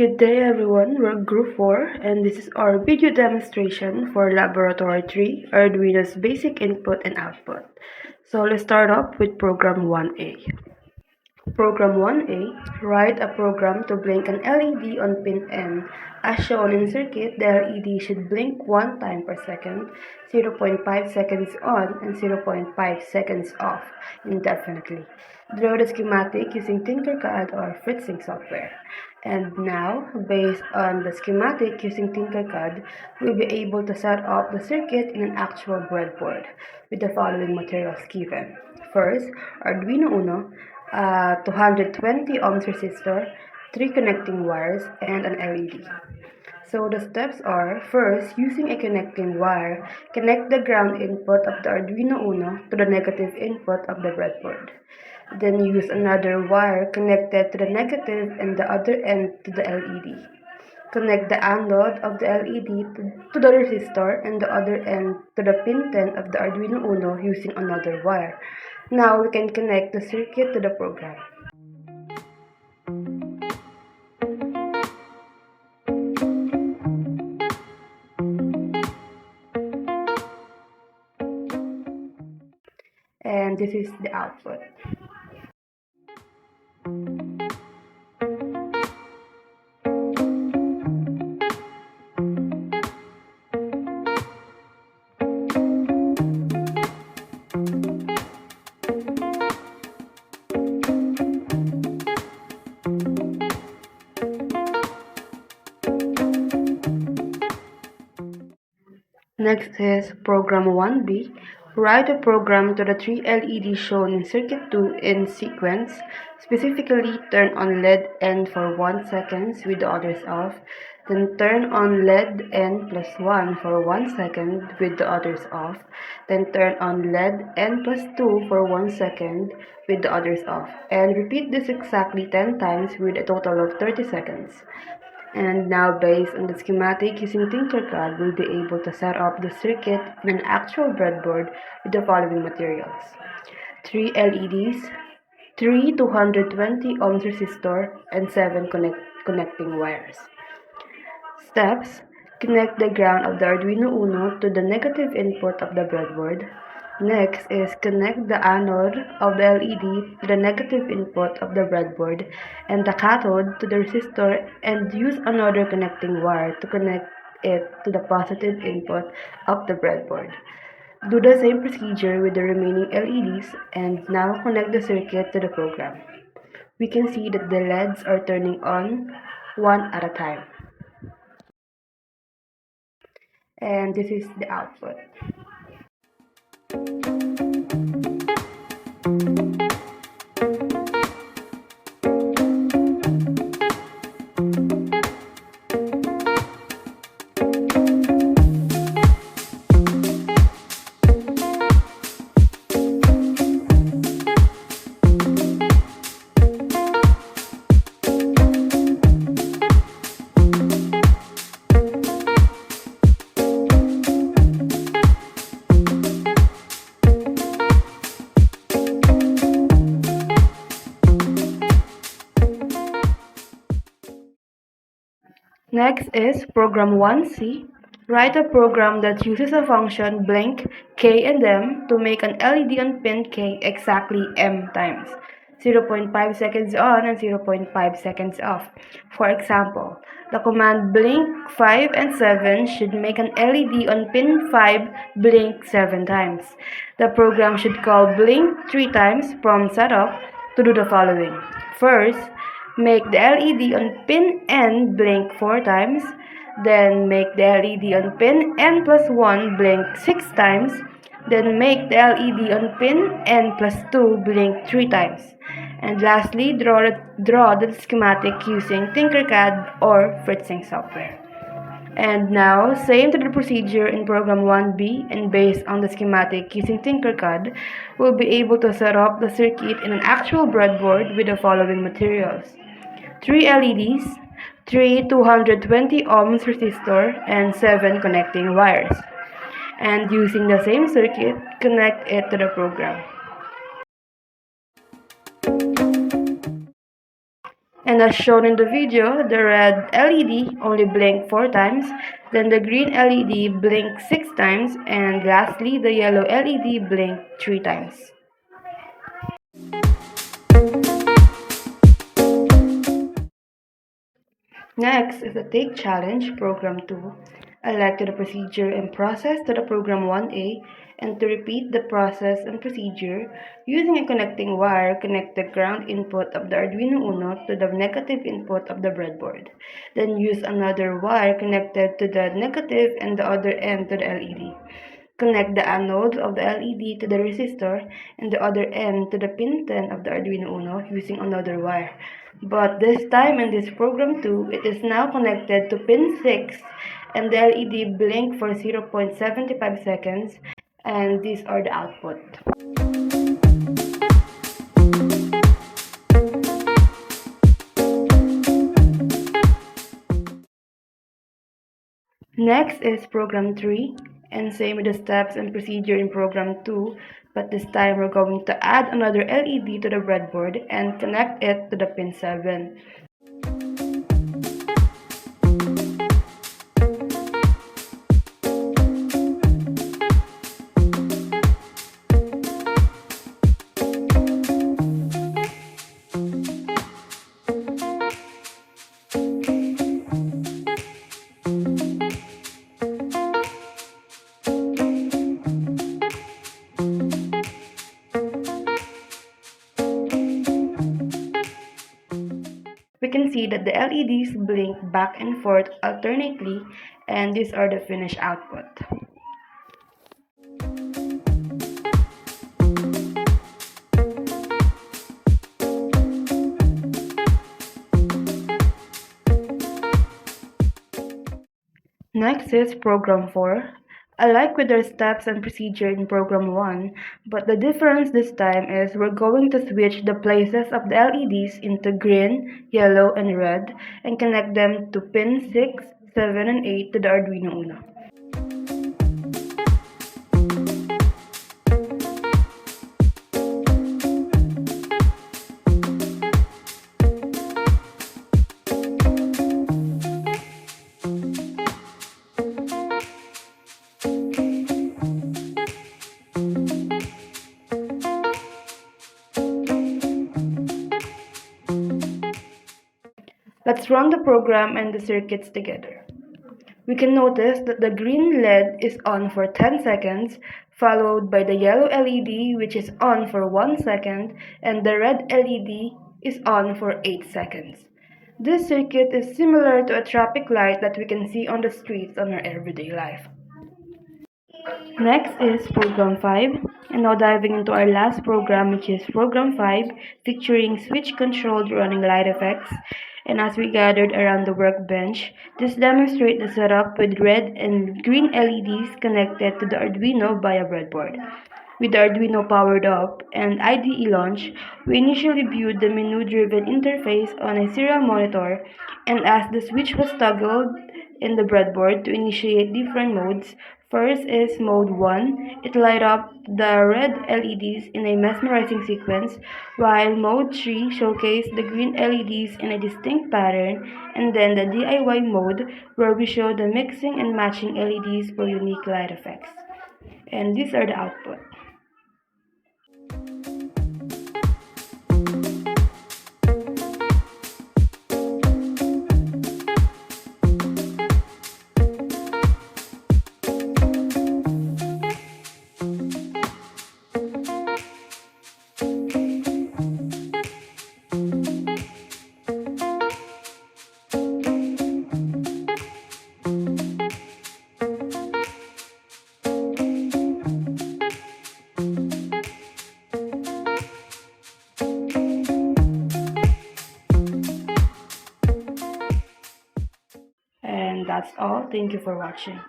Good day everyone, we're Group 4 and this is our video demonstration for Laboratory 3, Arduino's basic input and output. So let's start off with Program 1A. Program 1A, write a program to blink an LED on pin N. As shown in circuit, the LED should blink 1 time per second, 0.5 seconds on and 0.5 seconds off indefinitely. Draw the schematic using Tinkercad or Fritzing software. And now, based on the schematic using Tinkercad, we'll be able to set up the circuit in an actual breadboard with the following materials given. First, Arduino Uno, 220 ohms resistor, 3 connecting wires, and an LED. So the steps are, first, using a connecting wire, connect the ground input of the Arduino Uno to the negative input of the breadboard. Then use another wire connected to the negative and the other end to the LED. Connect the anode of the LED to the resistor and the other end to the pin 10 of the Arduino Uno using another wire. Now we can connect the circuit to the program. And this is the output. Next is Program 1B. Write a program to the 3 LEDs shown in Circuit 2 in sequence. Specifically, turn on LED N for 1 second with the others off. Then turn on LED N plus 1 for 1 second with the others off. Then turn on LED N plus 2 for 1 second with the others off. And repeat this exactly 10 times with a total of 30 seconds. And now, based on the schematic using Tinkercad, we'll be able to set up the circuit in an actual breadboard with the following materials. 3 LEDs, 3 220 ohms resistor, and 7 connecting wires. Steps: connect the ground of the Arduino Uno to the negative input of the breadboard. Next is connect the anode of the LED to the negative input of the breadboard and the cathode to the resistor, and use another connecting wire to connect it to the positive input of the breadboard. Do the same procedure with the remaining LEDs and now connect the circuit to the program. We can see that the LEDs are turning on one at a time. And this is the output. Next is Program 1C. Write a program that uses a function blink K and M to make an LED on pin K exactly M times, 0.5 seconds on and 0.5 seconds off. For example, the command blink 5 and 7 should make an LED on pin 5 blink 7 times. The program should call blink 3 times from setup to do the following. First, make the LED on pin N blink 4 times, then make the LED on pin N plus 1 blink 6 times, then make the LED on pin N plus 2 blink 3 times. And lastly, draw the schematic using Tinkercad or Fritzing software. And now, same to the procedure in Program 1B, and based on the schematic using Tinkercad, we'll be able to set up the circuit in an actual breadboard with the following materials. 3 LEDs, 3 220 ohms resistor, and 7 connecting wires. And using the same circuit, connect it to the program. And as shown in the video, the red LED only blinked 4 times, then the green LED blinked 6 times, and lastly the yellow LED blinked 3 times. Next is the Take Challenge, Program 2. Alike to the procedure and process to the Program 1A, and to repeat the process and procedure, using a connecting wire, connect the ground input of the Arduino Uno to the negative input of the breadboard. Then use another wire connected to the negative and the other end to the LED. Connect the anodes of the LED to the resistor and the other end to the pin 10 of the Arduino Uno using another wire. But this time in this program 2, it is now connected to pin 6 and the LED blink for 0.75 seconds, and these are the output. Next is program 3, and same with the steps and procedure in program 2, but this time we're going to add another LED to the breadboard and connect it to the pin 7. We can see that the LEDs blink back and forth alternately, and these are the finished output. Next is program 4. Alike with their steps and procedure in program 1, but the difference this time is we're going to switch the places of the LEDs into green, yellow, and red and connect them to pin 6, 7, and 8 to the Arduino Uno. Let's run the program and the circuits together. We can notice that the green LED is on for 10 seconds, followed by the yellow LED, which is on for 1 second, and the red LED is on for 8 seconds. This circuit is similar to a traffic light that we can see on the streets on our everyday life. Next is program 5, and now diving into our last program, which is program 5, featuring switch controlled running light effects. And as we gathered around the workbench, this demonstrates the setup with red and green LEDs connected to the Arduino via breadboard. With the Arduino powered up and IDE launched, we initially viewed the menu-driven interface on a serial monitor, and as the switch was toggled in the breadboard to initiate different modes, first is mode 1, it light up the red LEDs in a mesmerizing sequence, while mode 3 showcased the green LEDs in a distinct pattern, and then the DIY mode where we show the mixing and matching LEDs for unique light effects. And these are the output. And that's all. Thank you for watching.